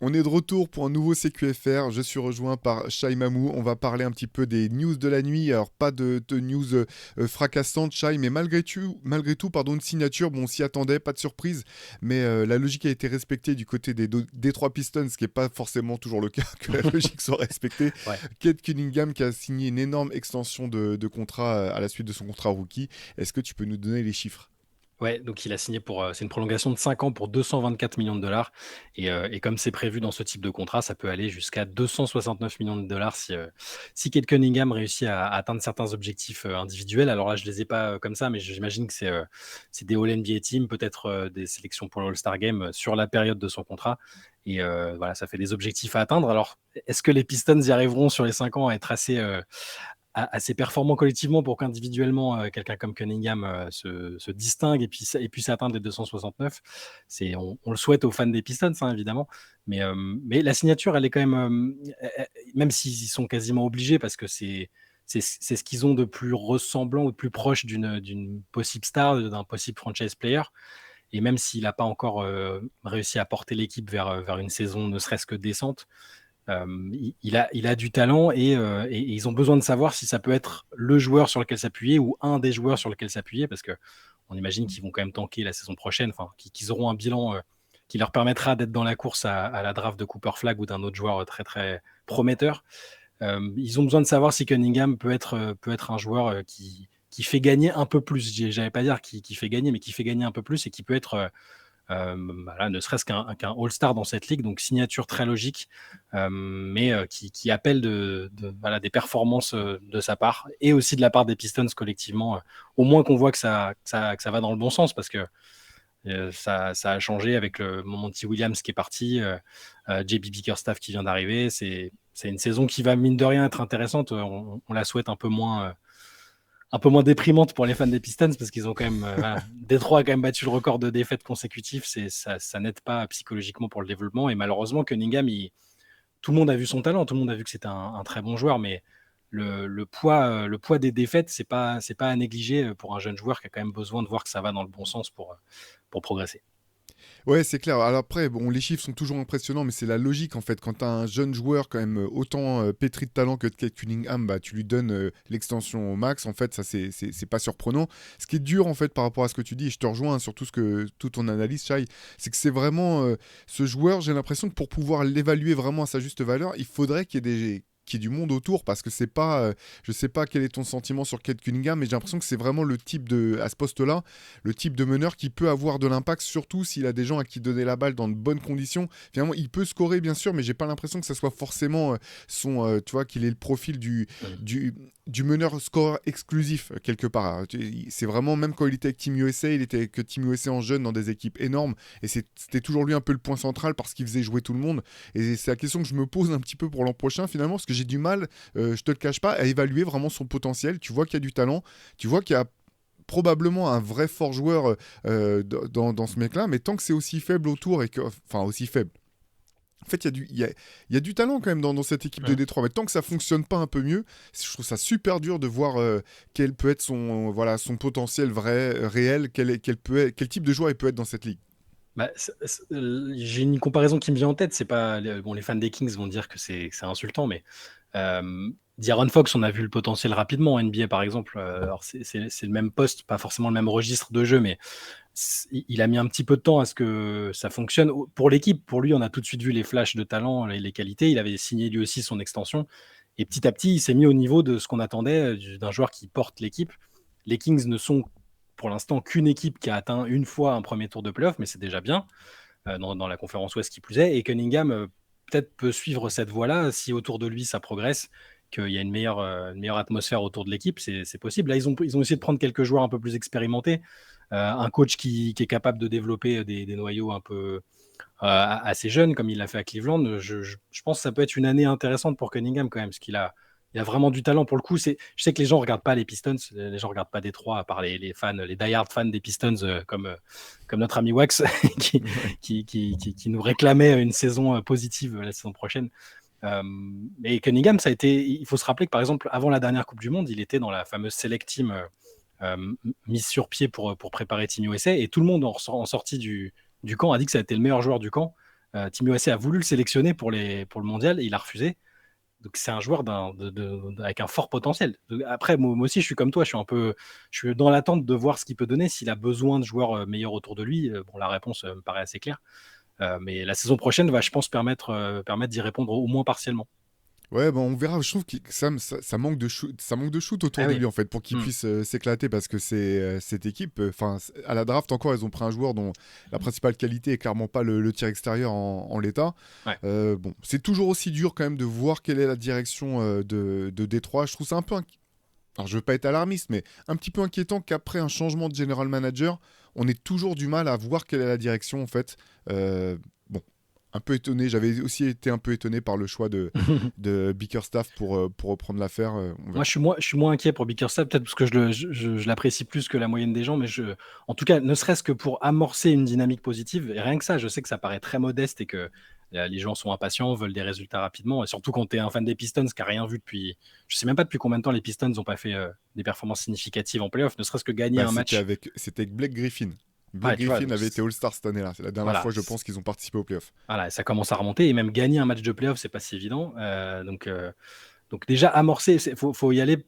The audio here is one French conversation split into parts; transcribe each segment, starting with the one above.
On est de retour pour un nouveau CQFR. Je suis rejoint par Shai Mamou. On va parler un petit peu des news de la nuit. Alors, pas de news fracassantes, Shai, mais malgré tout, pardon, une signature. Bon, on s'y attendait, pas de surprise. Mais la logique a été respectée du côté des Detroit Pistons, ce qui n'est pas forcément toujours le cas que la logique soit respectée. Ouais, Kate Cunningham qui a signé une énorme extension de contrat à la suite de son contrat rookie. Est-ce que tu peux nous donner les chiffres? ouais, donc il a signé c'est une prolongation de 5 ans pour 224 millions de dollars. Et comme c'est prévu dans ce type de contrat, ça peut aller jusqu'à 269 millions de dollars si Kate Cunningham réussit à atteindre certains objectifs individuels. Alors là, je les ai pas comme ça, mais j'imagine que c'est des All-NBA Team, peut-être des sélections pour le All-Star Game sur la période de son contrat. Et voilà, ça fait des objectifs à atteindre. Alors, est-ce que les Pistons y arriveront sur les 5 ans à être assez performant collectivement pour qu'individuellement, quelqu'un comme Cunningham se distingue et puisse atteindre les 269. On le souhaite aux fans des Pistons, hein, évidemment. Mais la signature, elle est quand même, même s'ils sont quasiment obligés, parce que c'est ce qu'ils ont de plus ressemblant ou de plus proche d'une possible star, d'un possible franchise player. Et même s'il n'a pas encore réussi à porter l'équipe vers une saison ne serait-ce que décente, il a du talent et ils ont besoin de savoir si ça peut être le joueur sur lequel s'appuyer ou un des joueurs sur lequel s'appuyer, parce que on imagine qu'ils vont quand même tanker la saison prochaine, enfin qu'ils auront un bilan qui leur permettra d'être dans la course à la draft de Cooper Flag ou d'un autre joueur très très prometteur. Ils ont besoin de savoir si Cunningham peut être un joueur qui fait gagner un peu plus. J'allais pas dire qui fait gagner, mais qui fait gagner un peu plus et qui peut être voilà, ne serait-ce qu'un All-Star dans cette ligue, donc signature très logique, mais qui appelle voilà, des performances de sa part et aussi de la part des Pistons collectivement, au moins qu'on voit que ça va dans le bon sens, parce que ça a changé avec le Monty Williams qui est parti, JB Bickerstaff qui vient d'arriver. C'est une saison qui va, mine de rien, être intéressante. On la souhaite un peu moins déprimante pour les fans des Pistons, parce qu'ils ont quand même, voilà, Détroit a quand même battu le record de défaites consécutives. Ça n'aide pas psychologiquement pour le développement. Et malheureusement, Cunningham, tout le monde a vu son talent, tout le monde a vu que c'était un très bon joueur, mais le poids des défaites, c'est pas à négliger pour un jeune joueur qui a quand même besoin de voir que ça va dans le bon sens pour progresser. Ouais, c'est clair. Alors après, bon, les chiffres sont toujours impressionnants, mais c'est la logique en fait. Quand tu as un jeune joueur quand même autant pétri de talent que Kate Cunningham, bah, tu lui donnes l'extension au max. En fait, ça c'est pas surprenant. Ce qui est dur en fait par rapport à ce que tu dis, et je te rejoins sur toute ton analyse, Shai, c'est que c'est vraiment ce joueur. J'ai l'impression que pour pouvoir l'évaluer vraiment à sa juste valeur, il faudrait qu'il y ait du monde autour, parce que c'est pas je sais pas quel est ton sentiment sur Kate Cunningham, mais j'ai l'impression que c'est vraiment le type à ce poste-là, le type de meneur qui peut avoir de l'impact, surtout s'il a des gens à qui donner la balle dans de bonnes conditions. Finalement, il peut scorer, bien sûr, mais j'ai pas l'impression que ça soit forcément tu vois, qu'il ait le profil du, du meneur scoreur exclusif, quelque part. C'est vraiment, même quand il était avec Team USA, il était que Team USA en jeune dans des équipes énormes, et c'était toujours lui un peu le point central parce qu'il faisait jouer tout le monde. Et c'est la question que je me pose un petit peu pour l'an prochain, finalement, parce que j'ai du mal, je te le cache pas, à évaluer vraiment son potentiel. Tu vois qu'il y a du talent, tu vois qu'il y a probablement un vrai fort joueur dans ce mec-là, mais tant que c'est aussi faible autour, enfin aussi faible. En fait, il y a du talent quand même dans cette équipe de Mhm. Détroit, mais tant que ça fonctionne pas un peu mieux, je trouve ça super dur de voir quel peut être voilà, son potentiel vrai, réel, quel type de joueur il peut être dans cette ligue. Bah, j'ai une comparaison qui me vient en tête. C'est pas bon, les fans des Kings vont dire que c'est insultant, mais D'Aaron Fox, on a vu le potentiel rapidement en NBA, par exemple. Alors c'est le même poste, pas forcément le même registre de jeu, mais il a mis un petit peu de temps à ce que ça fonctionne pour l'équipe. Pour lui, on a tout de suite vu les flashs de talent, les qualités. Il avait signé lui aussi son extension, et petit à petit, il s'est mis au niveau de ce qu'on attendait d'un joueur qui porte l'équipe. Les Kings ne sont pour l'instant qu'une équipe qui a atteint une fois un premier tour de playoff, mais c'est déjà bien, dans la conférence Ouest qui plus est. Et Cunningham peut-être peut suivre cette voie-là si autour de lui ça progresse, qu'il y a une meilleure atmosphère autour de l'équipe. C'est possible. Là, ils ont essayé de prendre quelques joueurs un peu plus expérimentés, un coach qui est capable de développer des noyaux un peu assez jeunes, comme il l'a fait à Cleveland. Je pense que ça peut être une année intéressante pour Cunningham quand même, parce qu'il a vraiment du talent pour le coup. Je sais que les gens ne regardent pas les Pistons, les gens ne regardent pas Détroit, à part les fans, les die-hard fans des Pistons, comme notre ami Wax, qui, Ouais. qui nous réclamait une saison positive la saison prochaine. Mais Cunningham, il faut se rappeler que par exemple, avant la dernière Coupe du Monde, il était dans la fameuse Select Team mise sur pied pour préparer Team USA, et tout le monde en sortie du camp a dit que ça a été le meilleur joueur du camp. Team USA a voulu le sélectionner pour le mondial et il a refusé. Donc c'est un joueur avec un fort potentiel. Après, moi aussi, je suis comme toi, je suis dans l'attente de voir ce qu'il peut donner. S'il a besoin de joueurs meilleurs autour de lui, bon, la réponse me paraît assez claire. Mais la saison prochaine va, je pense, permettre d'y répondre au moins partiellement. Ouais, bon, on verra. Je trouve que ça manque de shoot, ça manque de shoot autour Ah de oui. lui en fait pour qu'il Hmm. puisse s'éclater parce que c'est cette équipe. Enfin, à la draft encore, ils ont pris un joueur dont la principale qualité est clairement pas le tir extérieur en l'état. Ouais. Bon, c'est toujours aussi dur quand même de voir quelle est la direction de Détroit. Je trouve ça un peu, alors je veux pas être alarmiste, mais un petit peu inquiétant qu'après un changement de general manager, on ait toujours du mal à voir quelle est la direction en fait. Bon, un peu étonné. J'avais aussi été un peu étonné par le choix de Bickerstaff pour reprendre l'affaire. On Moi, verra. je suis moins inquiet pour Bickerstaff, peut-être parce que je l'apprécie plus que la moyenne des gens, mais en tout cas, ne serait-ce que pour amorcer une dynamique positive, et rien que ça, je sais que ça paraît très modeste et que les gens sont impatients, veulent des résultats rapidement, et surtout quand tu es un fan des Pistons qui n'a rien vu depuis, je sais même pas depuis combien de temps les Pistons n'ont pas fait des performances significatives en playoff, ne serait-ce que gagner Bah, un match. c'était avec Blake Griffin. Blake Ouais, tu vois, Griffin donc avait été All-Star cette année-là. C'est la dernière voilà, fois, je pense, qu'ils ont participé aux playoffs. voilà, ça commence à remonter, et même gagner un match de playoff, c'est pas si évident. Donc déjà amorcer, faut y aller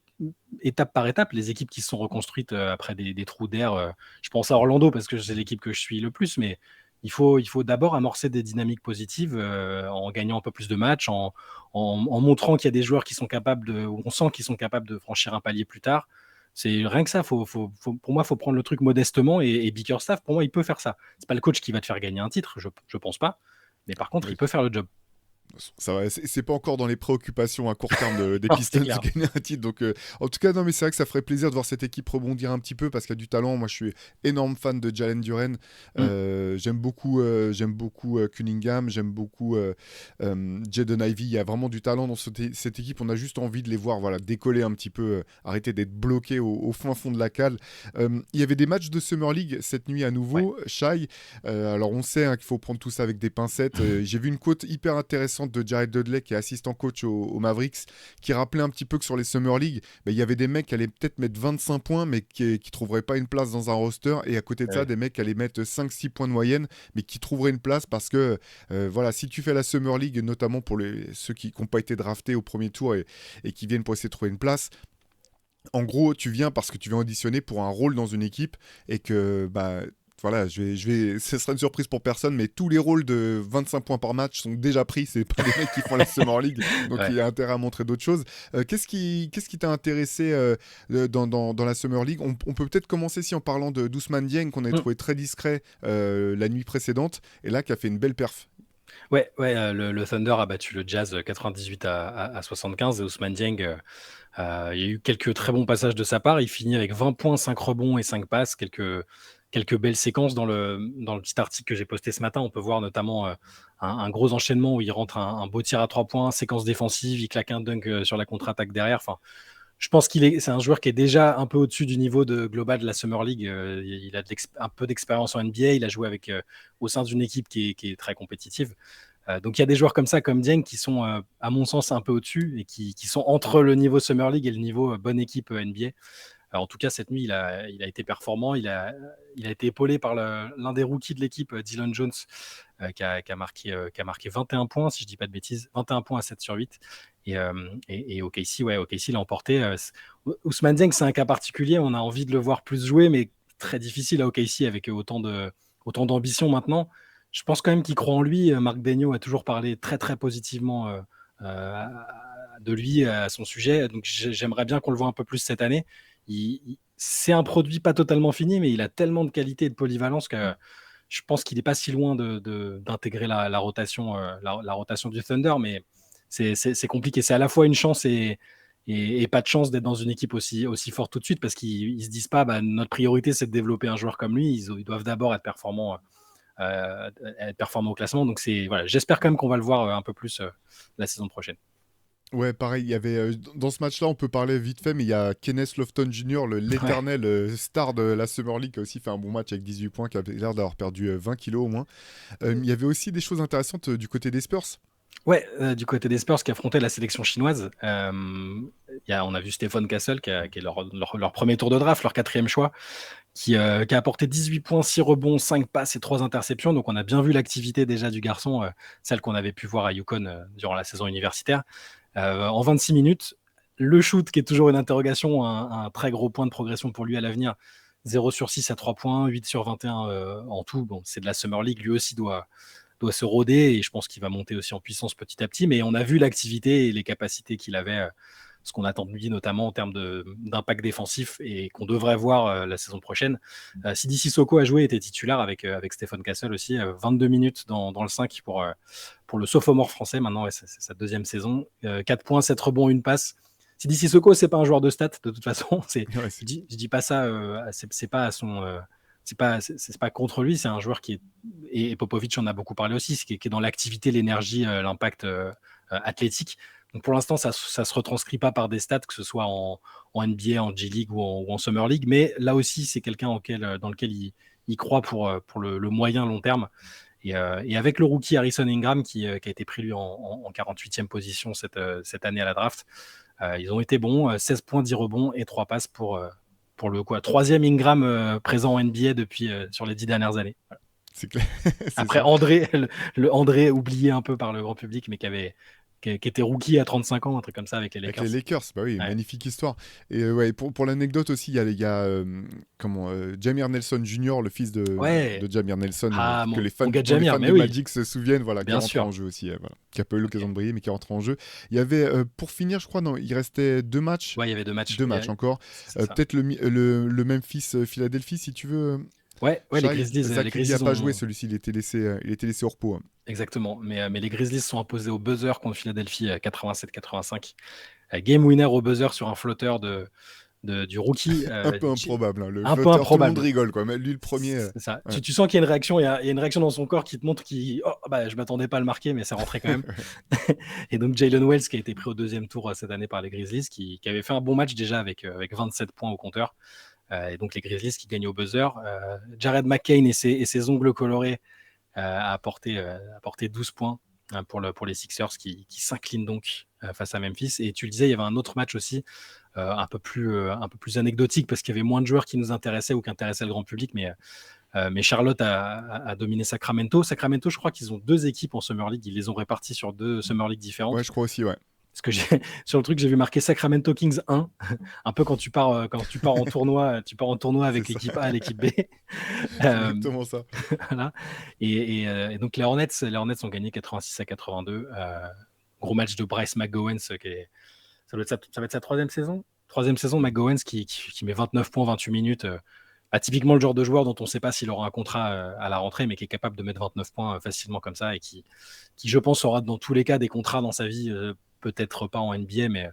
étape par étape. Les équipes qui se sont reconstruites après des trous d'air, je pense à Orlando parce que c'est l'équipe que je suis le plus, mais il faut d'abord amorcer des dynamiques positives en gagnant un peu plus de matchs, en montrant qu'il y a des joueurs qui sont capables où on sent qu'ils sont capables de franchir un palier plus tard. C'est rien que ça. Pour moi, il faut prendre le truc modestement et Bickerstaff, pour moi, il peut faire ça. C'est pas le coach qui va te faire gagner un titre, je pense pas. Mais par contre, il Oui. peut faire le job. Ça va, c'est pas encore dans les préoccupations à court terme des Non, c'est Pistons de clair. gagner un titre. Donc, en tout cas, non, mais c'est vrai que ça ferait plaisir de voir cette équipe rebondir un petit peu parce qu'il y a du talent. Moi, je suis énorme fan de Jalen Duren. Mm. J'aime beaucoup Cunningham. J'aime beaucoup Jaden Ivey. Il y a vraiment du talent dans cette équipe. On a juste envie de les voir voilà, décoller un petit peu, arrêter d'être bloqués au fin fond de la cale. Il y avait des matchs de Summer League cette nuit à Ouais. nouveau. Shai, alors on sait hein, qu'il faut prendre tout ça avec des pincettes. J'ai vu une quote hyper intéressante de Jared Dudley, qui est assistant coach aux Mavericks, qui rappelait un petit peu que sur les Summer League, il y avait des mecs qui allaient peut-être mettre 25 points, mais qui ne trouveraient pas une place dans un roster. Et à côté de ça, Ouais. des mecs qui allaient mettre 5-6 points de moyenne, mais qui trouveraient une place parce que, voilà, si tu fais la Summer League, notamment pour ceux qui n'ont pas été draftés au premier tour et qui viennent pour essayer de trouver une place, en gros, tu viens parce que tu viens auditionner pour un rôle dans une équipe et que bah voilà, ce sera une surprise pour personne, mais tous les rôles de 25 points par match sont déjà pris. C'est pas des mecs qui font la Summer League, donc il Ouais. y a intérêt à montrer d'autres choses. Qu'est-ce qui t'a intéressé dans la Summer League? On peut peut-être commencer en parlant d'Ousmane Dieng qu'on avait Mm. trouvé très discret la nuit précédente et là qui a fait une belle perf. Ouais, ouais, le Thunder a battu le Jazz 98 à 75 et Ousmane Dieng, il y a eu quelques très bons passages de sa part. Il finit avec 20 points, 5 rebonds et 5 passes. Quelques belles séquences dans le petit article que j'ai posté ce matin. On peut voir notamment un gros enchaînement où il rentre un beau tir à 3 points, séquence défensive, il claque un dunk sur la contre-attaque derrière. Enfin, je pense c'est un joueur qui est déjà un peu au-dessus du niveau global de la Summer League. Il a un peu d'expérience en NBA. Il a joué au sein d'une équipe qui est très compétitive. Donc il y a des joueurs comme ça, comme Dieng, qui sont, à mon sens, un peu au-dessus et qui sont entre le niveau Summer League et le niveau bonne équipe NBA. Alors, en tout cas, cette nuit, il a été performant. Il a été épaulé par l'un des rookies de l'équipe, Dylan Jones, qui a marqué 21 points, si je ne dis pas de bêtises, 21 points à 7 sur 8. Et OKC l'a emporté. Ousmane Dieng, c'est un cas particulier. On a envie de le voir plus jouer, mais très difficile à OKC avec autant d'ambition maintenant. Je pense quand même qu'il croit en lui. Marc Daigneault a toujours parlé très, très positivement euh, de lui à son sujet. Donc, j'aimerais bien qu'on le voit un peu plus cette année. C'est un produit pas totalement fini, mais il a tellement de qualité et de polyvalence que je pense qu'il n'est pas si loin d'intégrer la rotation, la rotation du Thunder. Mais c'est compliqué. C'est à la fois une chance et pas de chance d'être dans une équipe aussi forte tout de suite parce qu'ils se disent pas notre priorité c'est de développer un joueur comme lui. Ils doivent d'abord être performants au classement. Donc voilà, j'espère quand même qu'on va le voir un peu plus la saison prochaine. Ouais, pareil, il y avait dans ce match-là, on peut parler vite fait, mais il y a Kenneth Lofton Jr., Ouais. l'éternel star de la Summer League, qui a aussi fait un bon match avec 18 points, qui avait l'air d'avoir perdu 20 kilos au moins. Il y avait aussi des choses intéressantes du côté des Spurs. Ouais, du côté des Spurs qui affrontaient la sélection chinoise, on a vu Stephen Castle qui est leur premier tour de draft, leur quatrième choix, qui a apporté 18 points, 6 rebonds, 5 passes et 3 interceptions. Donc on a bien vu l'activité déjà du garçon, celle qu'on avait pu voir à UConn durant la saison universitaire. En 26 minutes, le shoot qui est toujours une interrogation, un très gros point de progression pour lui à l'avenir. 0 sur 6 à 3 points, 8 sur 21 en tout. Bon, c'est de la Summer League, lui aussi doit se roder et je pense qu'il va monter aussi en puissance petit à petit. Mais on a vu l'activité et les capacités qu'il avait, ce qu'on attend de lui notamment en termes d'impact défensif et qu'on devrait voir la saison prochaine. Sidi Sissoko a joué, était titulaire avec Stephen Castle aussi, 22 minutes dans le 5 pour le sophomore français. Maintenant, ouais, c'est sa deuxième saison. 4 points, 7 rebonds, une passe. Sidi Sissoko, c'est pas un joueur de stats de toute façon. Ouais, Je dis pas ça, c'est pas à son. C'est pas contre lui, c'est un joueur qui est. Et Popovic en a beaucoup parlé aussi, qui est dans l'activité, l'énergie, l'impact athlétique. Donc pour l'instant, ça se retranscrit pas par des stats, que ce soit en NBA, en G-League ou en Summer League, mais là aussi, c'est quelqu'un dans lequel il croit pour le moyen long terme. Et avec le rookie Harrison Ingram, qui a été pris lui en 48e position cette année à la draft, ils ont été bons, 16 points, 10 rebonds et 3 passes pour le troisième Ingram présent en NBA depuis sur les 10 dernières années. Voilà. c'est clair. C'est Après ça. André, le André oublié un peu par le grand public, mais qui était rookie à 35 ans, un truc comme ça avec les Avec Lakers. les Lakers, bah oui, Ouais. magnifique histoire. Et ouais, pour l'anecdote aussi, il y a Jameer Nelson Jr., le fils Ouais. de Jameer Nelson, Ah, que mon gars dont les Jamir, fans mais de oui, Magic se souviennent, voilà, qui est bien rentré sûr. en jeu aussi, voilà. Qui a pas eu Ok. l'occasion de briller, mais qui est rentré en jeu. Il y avait, pour finir, je crois, non, il restait deux matchs. Ouais, il y avait 2 matchs. Deux matchs encore. C'est ça. Peut-être le Memphis-Philadelphie, si tu veux. Ouais, les Shai, Grizzlies, Zach Edey a pas joué, celui-ci, il était laissé au repos, hein. exactement. Mais les Grizzlies sont imposés au buzzer contre Philadelphie 87-85. Game winner au buzzer sur un flotteur du rookie. Un peu improbable, hein, le Un peu flotteur, tout le monde improbable. rigole, quoi. Mais lui, le premier. C'est ça. Ouais. Tu sens qu'il y a une réaction, il y a une réaction dans son corps qui te montre qu'il. Oh, bah, je m'attendais pas à le marquer, mais c'est rentré quand même. Et donc Jalen Wells, qui a été pris au deuxième tour cette année par les Grizzlies, qui avait fait un bon match déjà avec 27 points au compteur. Et donc les Grizzlies qui gagnent au buzzer. Jared McCain et ses ongles colorés a apporté 12 points pour les Sixers qui s'inclinent donc face à Memphis. Et tu le disais, il y avait un autre match aussi un peu plus anecdotique parce qu'il y avait moins de joueurs qui nous intéressaient ou qui intéressaient le grand public, mais Charlotte a dominé Sacramento. Sacramento, je crois qu'ils ont 2 équipes en Summer League. Ils les ont réparties sur 2 Summer League différentes. Ouais, je crois aussi, ouais. Parce que sur le truc, j'ai vu marquer Sacramento Kings 1, un peu quand tu pars en tournoi, avec C'est ça. l'équipe A et l'équipe B. C'est exactement ça. Voilà. Et donc les Hornets ont gagné 86-82. Gros match de Bryce McGowens, ça va être sa troisième saison. Troisième saison, McGowens qui met 29 points, 28 minutes. Typiquement le genre de joueur dont on ne sait pas s'il aura un contrat à la rentrée, mais qui est capable de mettre 29 points facilement comme ça et qui, je pense, aura dans tous les cas des contrats dans sa vie, peut-être pas en NBA, mais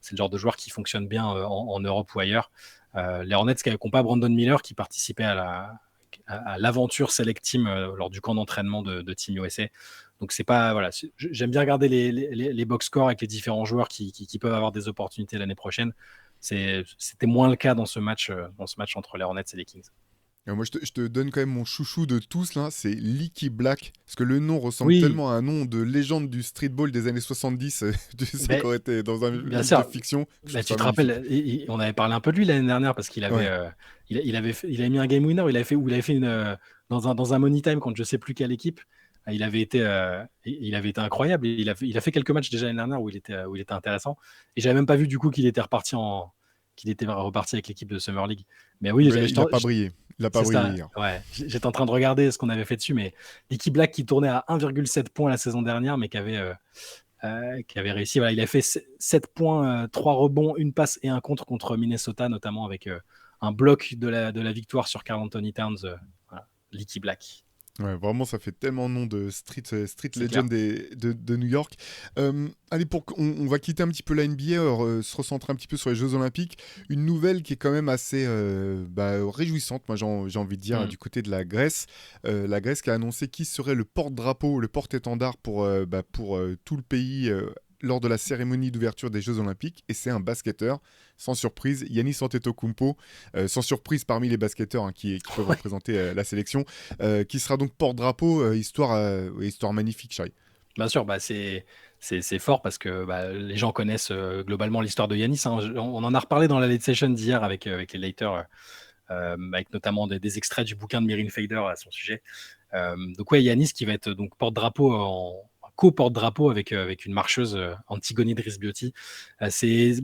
c'est le genre de joueur qui fonctionne bien en Europe ou ailleurs. Les Hornets qui n'ont pas Brandon Miller qui participait à l'aventure Select Team lors du camp d'entraînement de Team USA. Donc c'est pas voilà, j'aime bien regarder les box scores avec les différents joueurs qui peuvent avoir des opportunités l'année prochaine. C'était moins le cas dans ce match entre les Hornets et les Kings. Moi, je te donne quand même mon chouchou de tous, là, c'est Leaky Black. Parce que le nom ressemble Oui, tellement à un nom de légende du streetball des années 70. Tu sais, ben, qu'on aurait été dans un bien livre sûr. de fiction. Je Bah, trouve tu ça te magnifique. rappelles, on avait parlé un peu de lui l'année dernière parce qu'il avait, Ouais. il avait mis un game winner. Il avait fait dans un money time contre je sais plus quelle équipe. Il avait été incroyable. Il a fait quelques matchs déjà l'année dernière où il était intéressant. Et j'avais même pas vu du coup qu'il était reparti avec l'équipe de Summer League. Mais oui, Mais il n'a pas brillé. Il n'a pas c'est brillé ça. hier. Ouais, j'étais en train de regarder ce qu'on avait fait dessus, mais Leaky Black qui tournait à 1,7 points la saison dernière, mais qui avait réussi. Voilà, il a fait 7 points, 3 rebonds, une passe et un contre Minnesota, notamment avec un bloc de la victoire sur Karl Anthony Towns. Voilà, Leaky Black. Ouais, vraiment, ça fait tellement nom de street C'est legend clair. de New York. Allez, on va quitter un petit peu la NBA, se recentrer un petit peu sur les Jeux Olympiques. Une nouvelle qui est quand même assez réjouissante, moi j'ai envie de dire, Mm. du côté de la Grèce. La Grèce qui a annoncé qui serait le porte-drapeau, le porte-étendard pour tout le pays lors de la cérémonie d'ouverture des Jeux Olympiques. Et c'est un basketteur, sans surprise, Yannis Antetokounmpo, sans surprise parmi les basketteurs qui peuvent Ouais. représenter la sélection, qui sera donc porte-drapeau, histoire magnifique, Shai. Bien sûr, bah c'est fort parce que les gens connaissent globalement l'histoire de Yanis, hein. On en a reparlé dans la late session d'hier avec les Lakers avec notamment des extraits du bouquin de Mirin Fader à son sujet. Donc ouais, Yanis qui va être donc porte-drapeau co-porte-drapeau avec une marcheuse, Antigone Drisbiotti. C'est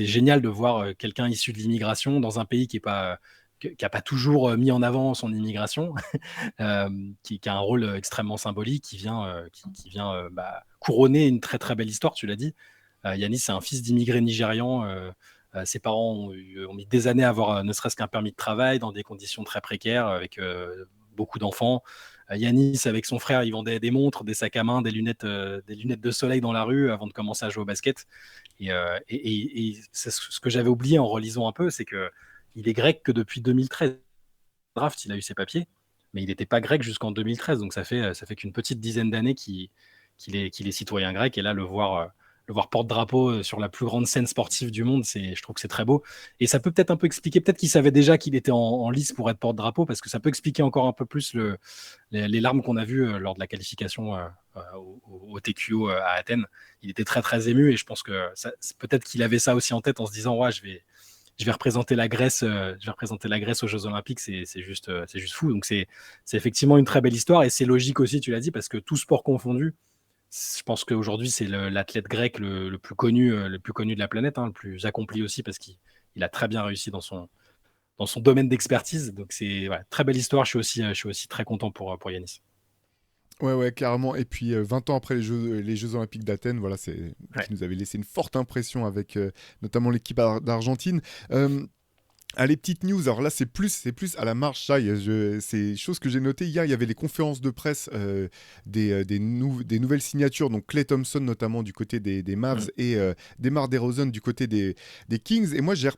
génial de voir quelqu'un issu de l'immigration dans un pays qui a pas toujours mis en avant son immigration, qui a un rôle extrêmement symbolique, qui vient couronner une très très belle histoire, tu l'as dit. Yanis, c'est un fils d'immigrés nigérians. Ses parents ont mis des années à avoir ne serait-ce qu'un permis de travail dans des conditions très précaires, avec beaucoup d'enfants. Yanis, avec son frère, ils vendaient des montres, des sacs à main, des lunettes de soleil dans la rue avant de commencer à jouer au basket. Et c'est ce que j'avais oublié en relisant un peu, c'est que il est grec que depuis 2013. Draft, il a eu ses papiers, mais il n'était pas grec jusqu'en 2013. Donc ça fait qu'une petite dizaine d'années qu'il est citoyen grec. Et là, le voir porte-drapeau sur la plus grande scène sportive du monde, je trouve que c'est très beau. Et ça peut peut-être un peu expliquer, peut-être qu'il savait déjà qu'il était en lice pour être porte-drapeau, parce que ça peut expliquer encore un peu plus les larmes qu'on a vues lors de la qualification au TQO à Athènes. Il était très très ému, et je pense que peut-être qu'il avait ça aussi en tête en se disant ouais, je vais représenter la Grèce aux Jeux Olympiques, c'est juste fou. Donc c'est effectivement une très belle histoire, et c'est logique aussi, tu l'as dit, parce que tout sport confondu, je pense qu'aujourd'hui c'est l'athlète grec le plus connu de la planète, hein, le plus accompli aussi, parce qu'il a très bien réussi dans son domaine d'expertise. Donc c'est très belle histoire. Je suis aussi très content pour Yanis. Ouais, ouais, carrément. Et puis 20 ans après les Jeux Olympiques d'Athènes, voilà, Ouais. qui nous avait laissé une forte impression avec notamment l'équipe d'Argentine. Allez, petite news, alors là c'est plus à la marche, ça, c'est chose que j'ai noté hier, il y avait les conférences de presse des nouvelles signatures, donc Klay Thompson notamment du côté des Mavs et DeMar DeRozan du côté des Kings, et moi j'ai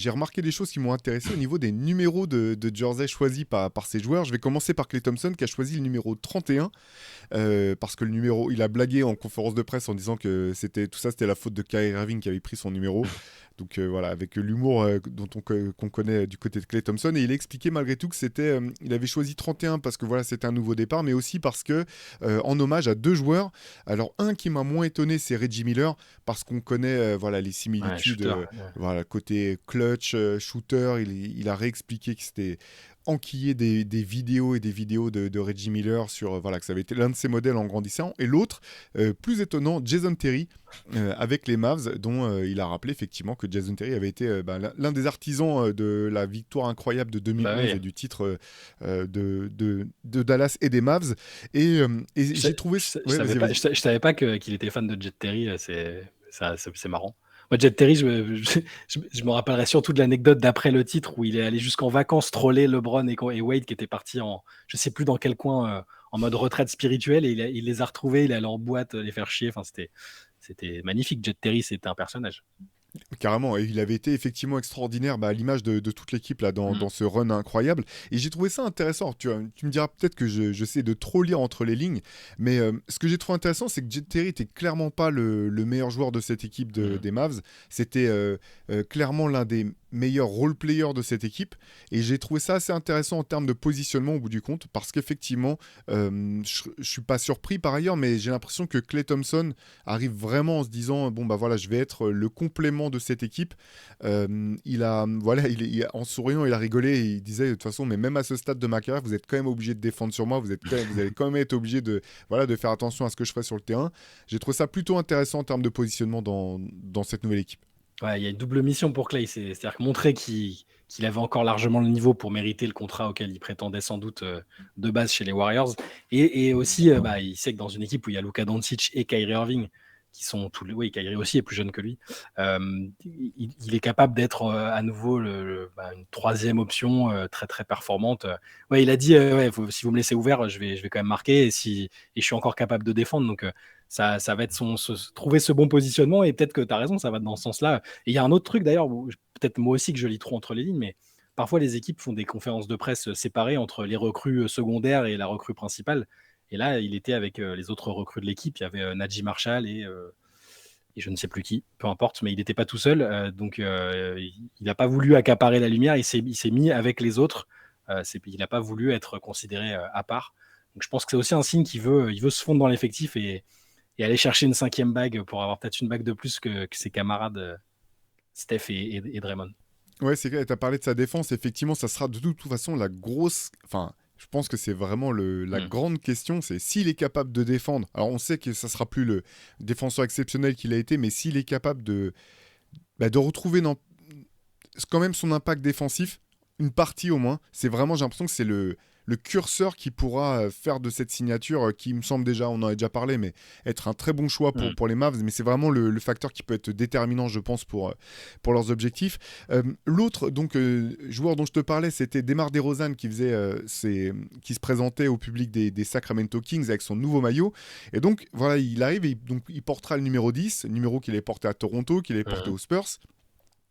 remarqué des choses qui m'ont intéressé au niveau des numéros de jersey choisis par ces joueurs. Je vais commencer par Klay Thompson qui a choisi le numéro 31, parce que le numéro, il a blagué en conférence de presse en disant que c'était la faute de Kyrie Irving qui avait pris son numéro. Donc voilà, avec l'humour qu'on connaît du côté de Klay Thompson. Et il a expliqué malgré tout que il avait choisi 31 parce que voilà, c'était un nouveau départ, mais aussi parce que en hommage à deux joueurs. Alors un qui m'a moins étonné, c'est Reggie Miller, parce qu'on connaît voilà, les similitudes, voilà, côté clutch, shooter. Il a réexpliqué que c'était enquillé des vidéos et des vidéos de Reggie Miller sur voilà, que ça avait été l'un de ses modèles en grandissant. Et l'autre, plus étonnant, Jason Terry, avec les Mavs, dont il a rappelé effectivement que Jason Terry avait été l'un des artisans de la victoire incroyable de 2011 et du titre de Dallas et des Mavs. Et j'ai trouvé... Je savais pas qu'il était fan de Jet Terry, c'est marrant. Moi, Jet Terry, je me rappellerai surtout de l'anecdote d'après le titre où il est allé jusqu'en vacances troller LeBron et Wade, qui étaient partis je sais plus dans quel coin, en mode retraite spirituelle, et il les a retrouvés, il est allé en boîte les faire chier. Enfin, c'était magnifique. Jet Terry, c'était un personnage. Carrément, et il avait été effectivement extraordinaire, à l'image de toute l'équipe là dans ce run incroyable. Et j'ai trouvé ça intéressant. Tu me diras peut-être que je sais de trop lire entre les lignes, mais ce que j'ai trouvé intéressant, c'est que Jet Terry était clairement pas le meilleur joueur de cette équipe des Mavs. C'était clairement l'un des meilleur role-player de cette équipe, et j'ai trouvé ça assez intéressant en termes de positionnement au bout du compte, parce qu'effectivement je suis pas surpris par ailleurs, mais j'ai l'impression que Klay Thompson arrive vraiment en se disant bon bah voilà, je vais être le complément de cette équipe. En souriant, il a rigolé et il disait de toute façon, mais même à ce stade de ma carrière, vous êtes quand même obligé de défendre sur moi, vous allez quand même être obligé de faire attention à ce que je ferai sur le terrain. J'ai trouvé ça plutôt intéressant en termes de positionnement dans cette nouvelle équipe. Ouais, il y a une double mission pour Clay, c'est-à-dire que montrer qu'il avait encore largement le niveau pour mériter le contrat auquel il prétendait sans doute de base chez les Warriors, et aussi il sait que dans une équipe où il y a Luka Doncic et Kyrie Irving, qui sont tous les... Oui, Kyrie aussi est plus jeune que lui, il est capable d'être à nouveau une troisième option très très performante. Ouais, il a dit si vous me laissez ouvert, je vais quand même marquer, et je suis encore capable de défendre. Donc ça va être trouver ce bon positionnement, et peut-être que tu as raison, ça va dans ce sens-là. Et il y a un autre truc d'ailleurs, peut-être moi aussi que je lis trop entre les lignes, mais parfois les équipes font des conférences de presse séparées entre les recrues secondaires et la recrue principale. Et là, il était avec les autres recrues de l'équipe. Il y avait Najee Marshall et je ne sais plus qui, peu importe, mais il n'était pas tout seul. Donc il n'a pas voulu accaparer la lumière, il s'est mis avec les autres. Il n'a pas voulu être considéré à part. Donc je pense que c'est aussi un signe qu'il veut se fondre dans l'effectif et aller chercher une 5e bague pour avoir peut-être une bague de plus que ses camarades Steph et Draymond. Ouais, c'est clair, tu as parlé de sa défense. Effectivement, ça sera de toute façon la grosse. Enfin, je pense que c'est vraiment la Mm. grande question. C'est s'il est capable de défendre. Alors, on sait que ça sera plus le défenseur exceptionnel qu'il a été, mais s'il est capable de retrouver quand même son impact défensif, une partie au moins. C'est vraiment, j'ai l'impression que c'est le curseur qui pourra faire de cette signature, qui me semble déjà, on en a déjà parlé, mais être un très bon choix Mm. pour les Mavs. Mais c'est vraiment le facteur qui peut être déterminant, je pense, pour leurs objectifs. L'autre donc joueur dont je te parlais, c'était Demar DeRozan qui se présentait au public des Sacramento Kings avec son nouveau maillot. Et donc, voilà, il arrive et donc, il portera le numéro 10, le numéro qu'il avait porté à Toronto, qu'il avait porté Mm. aux Spurs.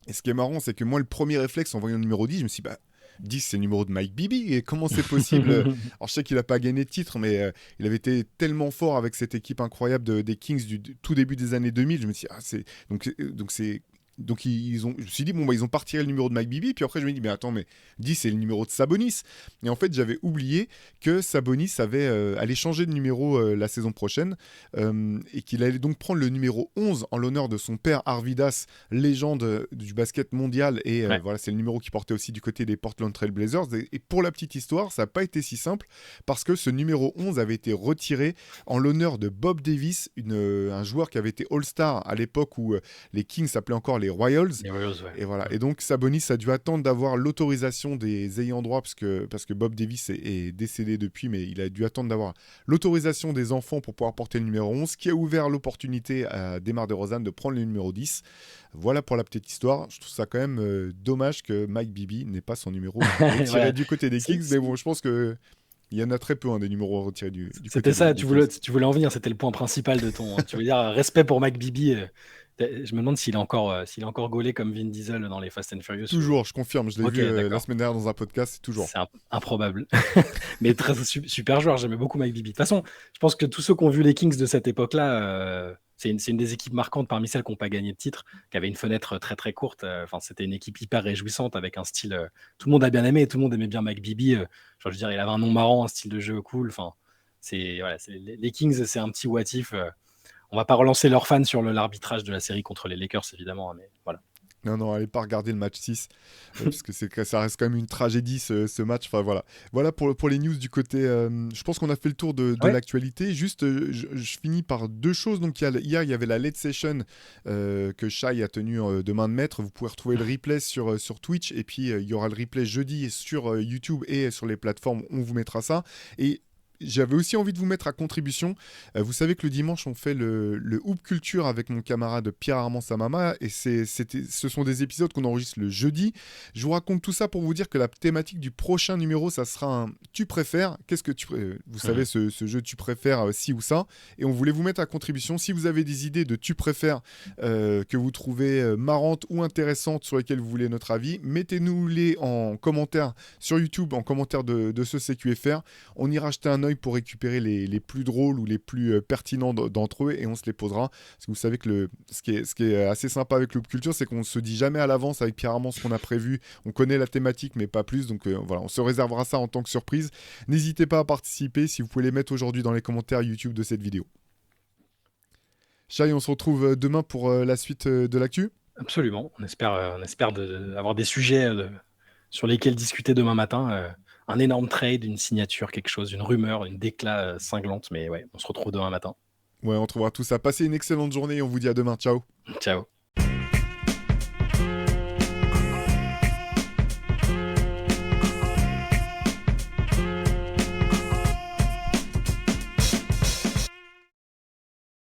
Et ce qui est marrant, c'est que moi, le premier réflexe en voyant le numéro 10, je me suis dit, bah, 10, c'est le numéro de Mike Bibby. Et comment c'est possible Alors, je sais qu'il n'a pas gagné de titre, mais il avait été tellement fort avec cette équipe incroyable des Kings du tout début des années 2000. Je me suis dit, ah, c'est. Donc c'est. Donc je me suis dit, bon, bah, ils ont pas retiré le numéro de Mike Bibby. Puis après, je me dis, mais attends, mais 10, c'est le numéro de Sabonis. Et en fait, j'avais oublié que Sabonis allait changer de numéro la saison prochaine et qu'il allait donc prendre le numéro 11 en l'honneur de son père Arvidas, légende du basket mondial. Et Ouais. voilà, c'est le numéro qui portait aussi du côté des Portland Trail Blazers. Et pour la petite histoire, ça n'a pas été si simple parce que ce numéro 11 avait été retiré en l'honneur de Bob Davis, un joueur qui avait été All-Star à l'époque où les Kings s'appelaient encore les Royals. Les Warriors, ouais. Et voilà. Mm. Et donc Sabonis a dû attendre d'avoir l'autorisation des ayants droit parce que Bob Davis est décédé depuis, mais il a dû attendre d'avoir l'autorisation des enfants pour pouvoir porter le numéro 11, qui a ouvert l'opportunité à Demar DeRozan de prendre le numéro 10. Voilà pour la petite histoire. Je trouve ça quand même dommage que Mike Bibby n'ait pas son numéro retiré Voilà. du côté des C'est- Kings, mais bon, je pense que il y en a très peu des numéros retirés du C'était côté ça, des Kings. tu voulais en venir, c'était le point principal de ton. Tu veux dire respect pour Mike Bibby. Je me demande s'il est encore gaulé comme Vin Diesel dans les Fast and Furious. Toujours, je confirme, je l'ai Ok, vu la d'accord. semaine dernière dans un podcast, c'est toujours. C'est improbable. Mais super joueur, j'aimais beaucoup Mike Bibby. De toute façon, je pense que tous ceux qui ont vu les Kings de cette époque-là, c'est une des équipes marquantes parmi celles qui n'ont pas gagné de titre, qui avait une fenêtre très très courte. Enfin, c'était une équipe hyper réjouissante avec un style. Tout le monde a bien aimé et tout le monde aimait bien Mike Bibby. Genre, je veux dire, il avait un nom marrant, un style de jeu cool. Enfin, les Kings, c'est un petit what if. On va pas relancer leurs fans sur l'arbitrage de la série contre les Lakers, évidemment, hein, mais voilà. Non, non, allez pas regarder le match 6, parce que ça reste quand même une tragédie ce match. Enfin voilà. Voilà pour les news du côté. Je pense qu'on a fait le tour de Ouais, l'actualité. Juste, je finis par deux choses. Donc hier, il y avait la late session que Shai a tenue de main de maître. Vous pouvez retrouver le replay sur Twitch. Et puis il y aura le replay jeudi sur YouTube et sur les plateformes. On vous mettra ça. Et j'avais aussi envie de vous mettre à contribution. Vous savez que le dimanche, on fait le Hoop Culture avec mon camarade Pierre-Armand Samama. Et ce sont des épisodes qu'on enregistre le jeudi. Je vous raconte tout ça pour vous dire que la thématique du prochain numéro, ça sera un Tu préfères. Qu'est-ce que vous savez, ce jeu Tu préfères ci ou ça. Et on voulait vous mettre à contribution. Si vous avez des idées de Tu préfères que vous trouvez marrantes ou intéressantes sur lesquelles vous voulez notre avis, mettez-nous-les en commentaire sur YouTube, en commentaire de ce CQFR. On ira jeter un œil pour récupérer les plus drôles ou les plus pertinents d'entre eux et on se les posera. Parce que vous savez que ce qui est assez sympa avec Loop Culture, c'est qu'on ne se dit jamais à l'avance avec Pierre Armand ce qu'on a prévu. On connaît la thématique, mais pas plus. Donc voilà, on se réservera ça en tant que surprise. N'hésitez pas à participer si vous pouvez les mettre aujourd'hui dans les commentaires YouTube de cette vidéo. Chai, on se retrouve demain pour la suite de l'actu. absolument. On espère avoir des sujets sur lesquels discuter demain matin. Un énorme trade, une signature, quelque chose, une rumeur, une déclat cinglante. Mais ouais, on se retrouve demain matin. Ouais, on trouvera tout ça. Passez une excellente journée et on vous dit à demain. Ciao. Ciao.